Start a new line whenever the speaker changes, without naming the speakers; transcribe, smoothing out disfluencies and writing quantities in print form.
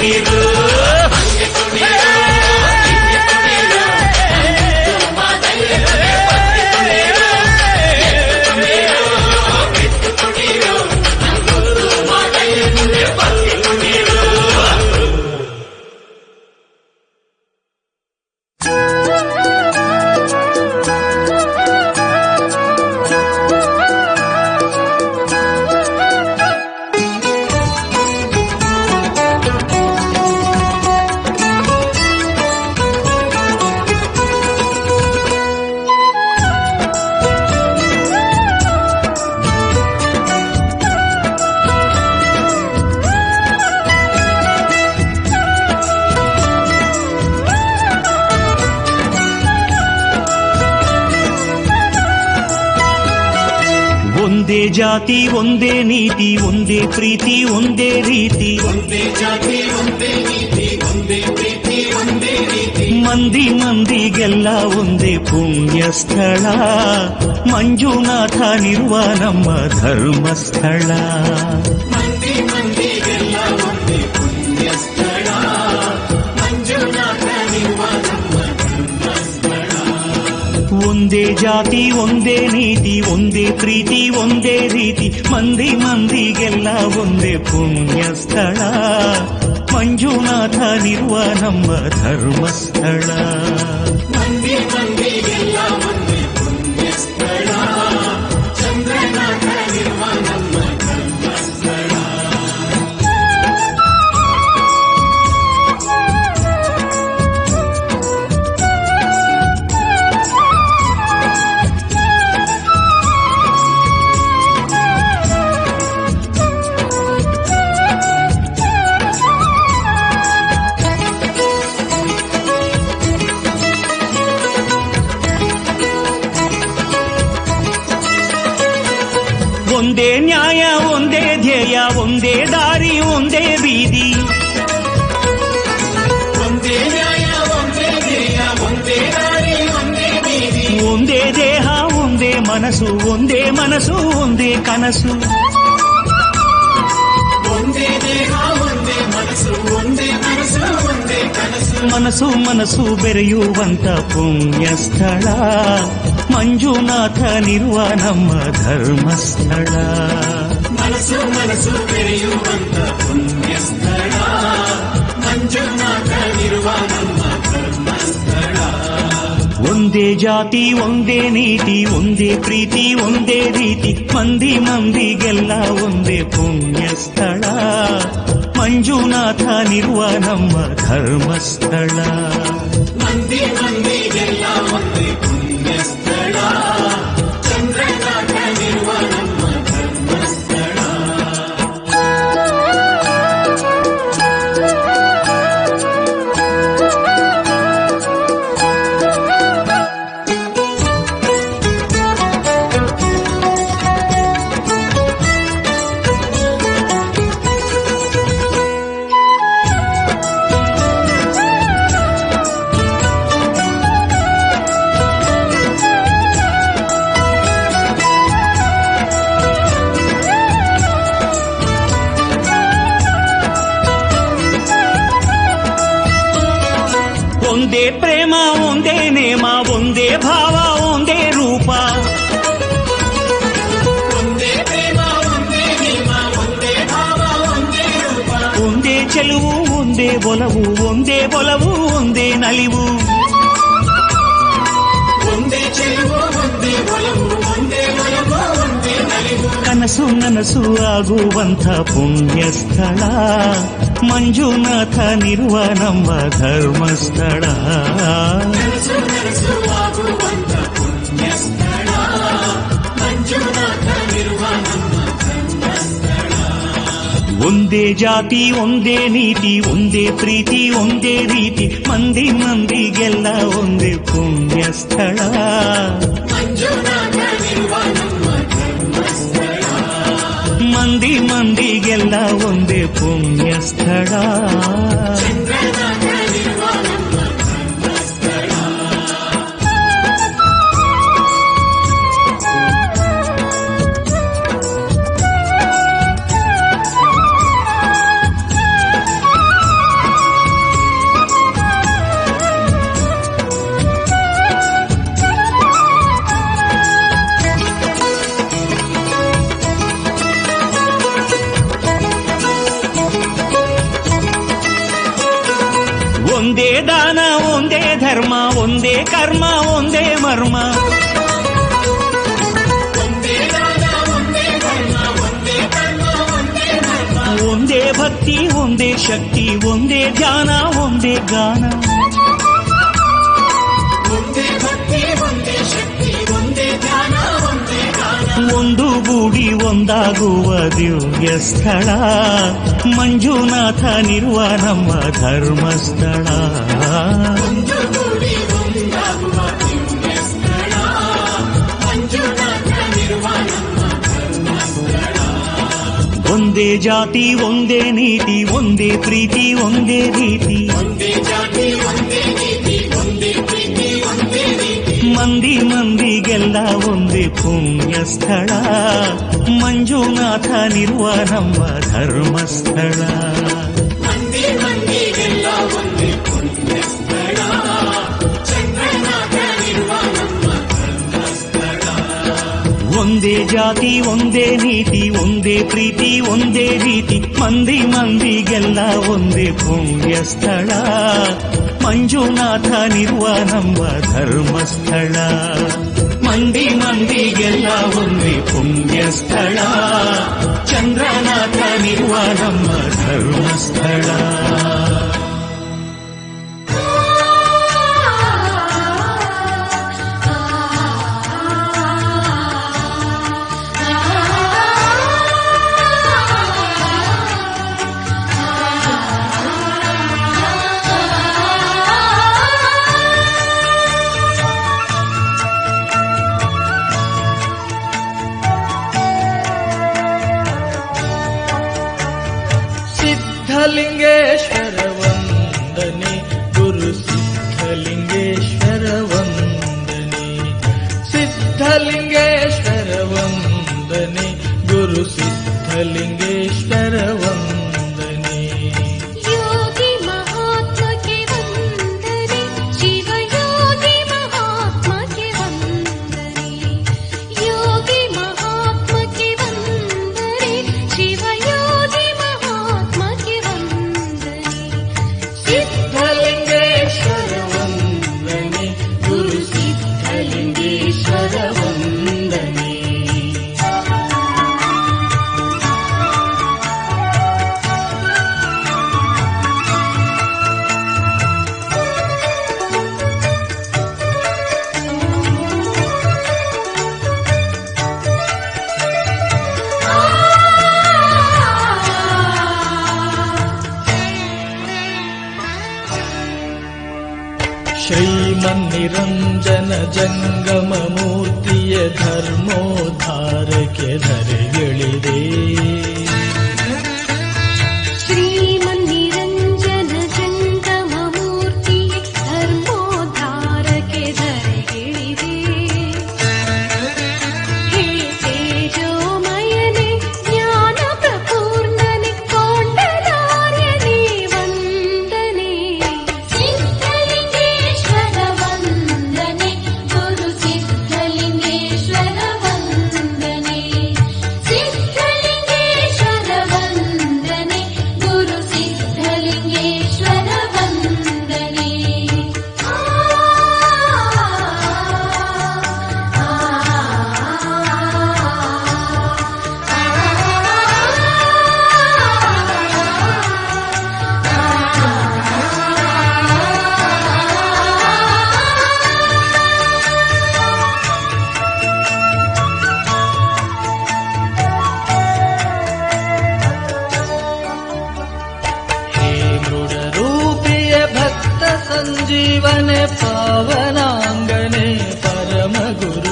ಕುಣಿರು ಒಂದೇ ಜಾತಿ ಒಂದೇ ನೀತಿ ಒಂದೇ ಪ್ರೀತಿ ಒಂದೇ ರೀತಿ
ಒಂದೇ ಜಾತಿ ಒಂದೇ ನೀತಿ ಒಂದೇ ಪ್ರೀತಿ ಒಂದೇ ರೀತಿ
ಮಂದಿ ಮಂದಿಗೆಲ್ಲ ಒಂದೇ ಪುಣ್ಯ ಸ್ಥಳ ಮಂಜುನಾಥ ನಿರುವ ನಮ್ಮ ಧರ್ಮಸ್ಥಳ
ಮಂದಿ ಮಂದಿಗೆಲ್ಲ ಒಂದೇ ಪುಣ್ಯ ಸ್ಥಳ ಮಂಜುನಾಥ ನಿರುವ ನಮ್ಮ ಧರ್ಮಸ್ಥಳ
ಒಂದೇ ಜಾತಿ ಒಂದೇ ನೀತಿ ಒಂದೇ ಪ್ರೀತಿ ಒಂದೇ ರೀತಿ ಮಂದಿ ಮಂದಿಗೆಲ್ಲ ಒಂದೇ ಪುಣ್ಯ ಸ್ಥಳ ಮಂಜುನಾಥ ನಿರುವ ನಮ್ಮ ಧರ್ಮಸ್ಥಳ
ಮಂದಿ ಮಂದಿಗೆಲ್ಲ ಒಂದೇ ಪುಣ್ಯ ಸ್ಥಳ ಚಂದ್ರನಾಥ ನಿರುವ ನಮ್ಮ ಧರ್ಮಸ್ಥಳ
ಒಂದೇ ನ್ಯಾಯ ಒಂದೇ ಧ್ಯೇಯ ಒಂದೇ ದಾರಿ ಒಂದೇ ಬೀದಿ
ಒಂದೇ ನ್ಯಾಯ ಒಂದೇ ಧ್ಯೇಯ ಒಂದೇ ದಾರಿ ಒಂದೇ ಬೀದಿ
ಒಂದೇ ದೇಹ ಒಂದೇ ಮನಸ್ಸು ಒಂದೇ ಮನಸ್ಸು ಒಂದೇ ಕನಸು
ಒಂದೇ ದೇಹ ಒಂದೇ ಮನಸ್ಸು ಒಂದೇ ಮನಸ್ಸು ಒಂದೇ ಕನಸು
ಮನಸ್ಸು ಮನಸ್ಸು ಬೆರೆಯುವಂತ ಪುಣ್ಯ ಸ್ಥಳ ಮಂಜುನಾಥ ನಿರುವ ನಮ್ಮ ಧರ್ಮಸ್ಥಳ
ಮನಸ್ಸು ಮನಸ್ಸು ಬೆರೆಯುವಂತ ಪುಣ್ಯ ಸ್ಥಳ ಮಂಜುನಾಥ ನಿರುವ ನಮ್ಮ ಧರ್ಮಸ್ಥಳ
ಒಂದೇ ಜಾತಿ ಒಂದೇ ನೀತಿ ಒಂದೇ ಪ್ರೀತಿ ಒಂದೇ ರೀತಿ ಮಂದಿ ಮಂದಿಗೆಲ್ಲ ಒಂದೇ ಪುಣ್ಯ ಸ್ಥಳ ಮಂಜುನಾಥ ನಿರುವ ನಮ್ಮ ಧರ್ಮಸ್ಥಳ
ಮಂದಿ ಮಂದಿಗೆಲ್ಲ ಒಂದೇ ಪುಣ್ಯ ಸ್ಥಳ ಚಂದ್ರನಾಥ ನಿರುವ ನಮ್ಮ ಧರ್ಮಸ್ಥಳ
ಒಂದೇ ಪ್ರೇಮ ಒಂದೇ ನೇಮ ಒಂದೇ ಭಾವ ಒಂದೇ ರೂಪ
ಒಂದೇ ಪ್ರೇಮ ಒಂದೇ ನಿಯಮ ಒಂದೇ ಭಾವ ಒಂದೇ ರೂಪ
ಒಂದೇ ಚೆಲುವು ಒಂದೇ ಒಲವು ಒಂದೇ ನಲಿವು
ಒಂದೇ ಚೆಲುವು ಒಂದೇ ಒಲವು ಒಂದೇ ಒಲವು ಒಂದೇ ನಲಿವು
ಕನಸು ನನಸು ಆಗುವಂಥ ಪುಣ್ಯ ಸ್ಥಳ ಮಂಜುನಾಥ ನಿರುವ ನಮ್ಮ ಧರ್ಮಸ್ಥಳ
ಕನಸು ನನಸು ಆಗುವಂತ ಪುಣ್ಯ ಸ್ಥಳ ಮಂಜುನಾಥ ನಿರುವ ನಮ್ಮ ಧರ್ಮಸ್ಥಳ
ಒಂದೇ ಜಾತಿ ಒಂದೇ ನೀತಿ ಒಂದೇ ಪ್ರೀತಿ ಒಂದೇ ರೀತಿ ಮಂದಿ ಮಂದಿಗೆಲ್ಲ ಒಂದೇ ಪುಣ್ಯ ಸ್ಥಳ
ಮಂಜುನಾಥ ನಿರುವ ನಮ್ಮ ಧರ್ಮಸ್ಥಳ
ಮಂದಿ ಮಂದಿಗೆಲ್ಲ ಒಂದೇ ಪುಣ್ಯ ಸ್ಥಳ
ಚಂದ್ರನಾಥ ನಿರುವ ನಮ್ಮ ಧರ್ಮಸ್ಥಳ
ಒಂದೇ ದಾನ ಒಂದೇ ಧರ್ಮ ಒಂದೇ ಕರ್ಮ ಒಂದೇ ಮರ್ಮ
ಒಂದೇ ದಾನ ಒಂದೇ ಧರ್ಮ ಒಂದೇ ಕರ್ಮ ಒಂದೇ ಧರ್ಮ
ಒಂದೇ ಭಕ್ತಿ ಒಂದೇ ಶಕ್ತಿ ಒಂದೇ ಧ್ಯಾನ ಒಂದೇ ಗಾನ
ಒಂದೇ ಭಕ್ತಿ ಒಂದೇ ಶಕ್ತಿ ಒಂದೇ ಧ್ಯಾನ ಒಂದೇ ಗಾನ
ಒಂದು ಗೂಡಿ ಒಂದಾಗುವ ದಿವ್ಯ ಸ್ಥಳ ಮಂಜುನಾಥನಿರುವ ನಮ್ಮ ಧರ್ಮಸ್ಥಳ
ಒಂದು ಗೂಡಿ ಒಂದಾಗುವ ದಿವ್ಯ ಸ್ಥಳ ಮಂಜುನಾಥನಿರುವ ನಮ್ಮ ಧರ್ಮಸ್ಥಳ
ಒಂದೇ ಜಾತಿ ಒಂದೇ ನೀತಿ ಒಂದೇ ಪ್ರೀತಿ ಒಂದೇ ರೀತಿ
ಒಂದೇ ಜಾತಿ ಒಂದೇ ನೀತಿ ಒಂದೇ ಪ್ರೀತಿ ಒಂದೇ ರೀತಿ
ಮಂದಿ ಮಂದಿಗೆಲ್ಲ ಒಂದೇ ಪುಣ್ಯ ಸ್ಥಳ ಮಂಜುನಾಥನಿರುವ ನಮ್ಮ ಧರ್ಮಸ್ಥಳ
ಮಂದಿ ಮಂದಿಗೆಲ್ಲ ಒಂದೇ ಪುಣ್ಯ ಸ್ಥಳ ಚಂದ್ರನಾಥನಿರುವ ನಮ್ಮ ಧರ್ಮಸ್ಥಳ
ಒಂದೇ ಜಾತಿ ಒಂದೇ ನೀತಿ ಒಂದೇ ಪ್ರೀತಿ ಒಂದೇ ರೀತಿ ಮಂದಿ ಮಂದಿಗೆಲ್ಲ ಒಂದೇ ಪುಣ್ಯ ಸ್ಥಳ ಮಂಜುನಾಥನಿರುವ ನಮ್ಮ ಧರ್ಮಸ್ಥಳ ಮಂದಿ ಮಂದಿಗೆಲ್ಲ ಒಂದೇ ಪುಣ್ಯ ಸ್ಥಳ ಚಂದ್ರನಾಥನಿರುವ ನಮ್ಮ ಧರ್ಮಸ್ಥಳ
ಸಿದ್ಧಲಿಂಗೇಶ್ವರ ವಂದನೆ ಗುರು ಸಿದ್ಧಲಿಂಗೇಶ್ವರ ವಂದನೆ ಸಿದ್ಧಲಿಂಗೇಶ್ವರ ವಂದನೆ ಗುರು ಸಿದ್ಧಲಿಂಗೇಶ್ವರ ವಂದನೆ
ಯೋಗಿ ಮಹಾತ್ಮಕ್ಕೆ ವಂದನೆ ಶಿವಯೋಗಿ ಮಹಾತ್ಮಕ್ಕೆ ವಂದನೆ ಯೋಗಿ ಮಹಾತ್ಮಕ್ಕೆ ವಂದನೆ ಶಿವಯೋಗಿ ಮಹಾತ್ಮಕ್ಕೆ ವಂದನೆ
ಸಿದ್ಧಲಿಂಗೇಶ್ವರ ವಂದನೆ ಗುರು ಸಿದ್ಧಲಿಂಗೇಶ್ವರ ವಂದನೆ ಶ್ರೀಮನ್ನಿರಂಜನ ಜಂಗಮ ಮೂರ್ತಿಯ ಧರ್ಮೋದ್ಧಾರಕ್ಕೆ ಧರೆಗಿಳಿದೆ
ಶ್ರೀಮನ್ನಿರಂಜನ ಜಂಗಮ ಮೂರ್ತಿ ಧರ್ಮೋದ್ಧಾರಕ್ಕೆ ಧರೆಗಿಳಿದೆ ಹೇ ತೇಜೋಮಯನೆ ಜ್ಞಾನ ಪ್ರಪೂರ್ಣನೆ ಕೊಂಡಲಾರ್ಯನೇ ವಂದನೆ ಸಿದ್ಧಲಿಂಗೇಶ್ವರ ವಂದನೆ ಗುರು ಸಿದ್ಧಲಿಂಗೇಶ್ವರ ವಂದನೆ ಸಿದ್ಧಲಿಂಗೇಶ್ವರ ವಂದನೆ ಗುರು ಸಿದ್ಧಲಿಂಗೇಶ್ವರ ವಂದನೆ
ಹೇ ಮೃಡರೂಪಿಯ ಭಕ್ತ ಸಂಜೀವನೆ ಪಾವನಾಂಗನೆ ಪರಮ ಗುರು